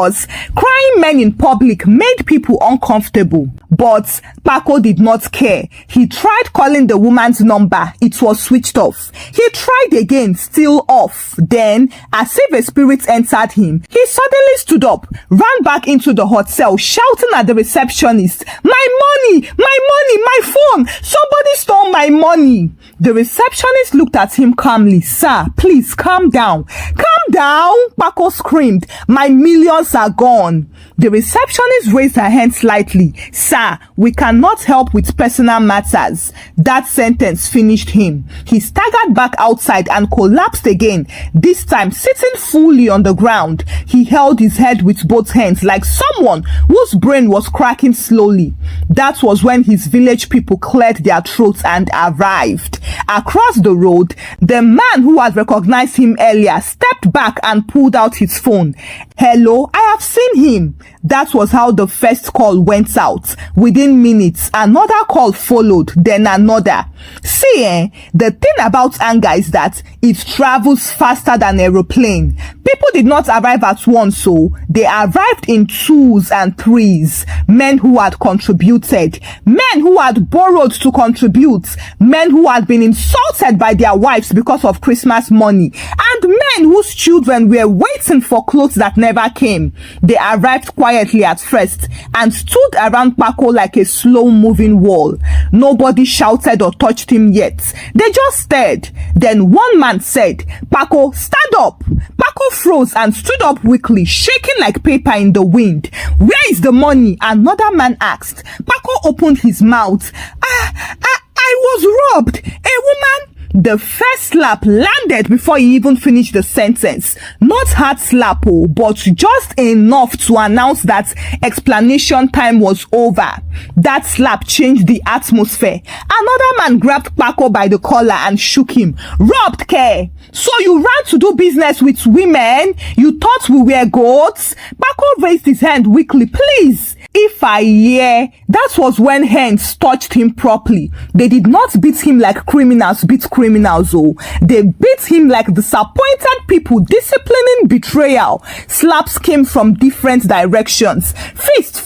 because crying men in public made people uncomfortable. But Kpako did not care. He tried calling the woman's number. It was switched off. He tried again, still off. Then, as if a spirit entered him, he suddenly stood up, ran back into the hotel, shouting at the receptionist, "My money! My money! My phone! Somebody stole my money!" The receptionist looked at him calmly. "Sir, please calm down." "Calm down!" Kpako screamed. "My millions are gone." The receptionist raised her hand slightly. "Sir, we cannot help with personal matters." That sentence finished him. He staggered back outside and collapsed again, this time sitting fully on the ground. He held his head with both hands like someone whose brain was cracking slowly. That was when his village people cleared their throats and arrived. Across the road, the man who had recognized him earlier stepped back and pulled out his phone. "Hello, I have seen him." That was how the first call went out. Within minutes, another call followed, then another. See, the thing about anger is that it travels faster than an aeroplane. People did not arrive at once, so they arrived in twos and threes. Men who had contributed, men who had borrowed to contribute, men who had been insulted by their wives because of Christmas money, and men whose children were waiting for clothes that never came. They arrived quietly at first and stood around Kpako like a slow-moving wall. Nobody shouted or touched him yet. They just stared. Then one man said, "Kpako, stand up." Kpako froze and stood up weakly, shaking like paper in the wind. "Where is the money?" Another man asked. Kpako opened his mouth. I was robbed. A woman." The first slap landed before he even finished the sentence. Not hard slap, but just enough to announce that explanation time was over. That slap changed the atmosphere. Another man grabbed Kpako by the collar and shook him. "Robbed, care? So you ran to do business with women? You thought we were goats?" Kpako raised his hand weakly. "Please." If I hear, that was when hands touched him properly. They did not beat him like criminals beat criminals, oh. They beat him like disappointed people disciplining betrayal. Slaps came from different directions. Fists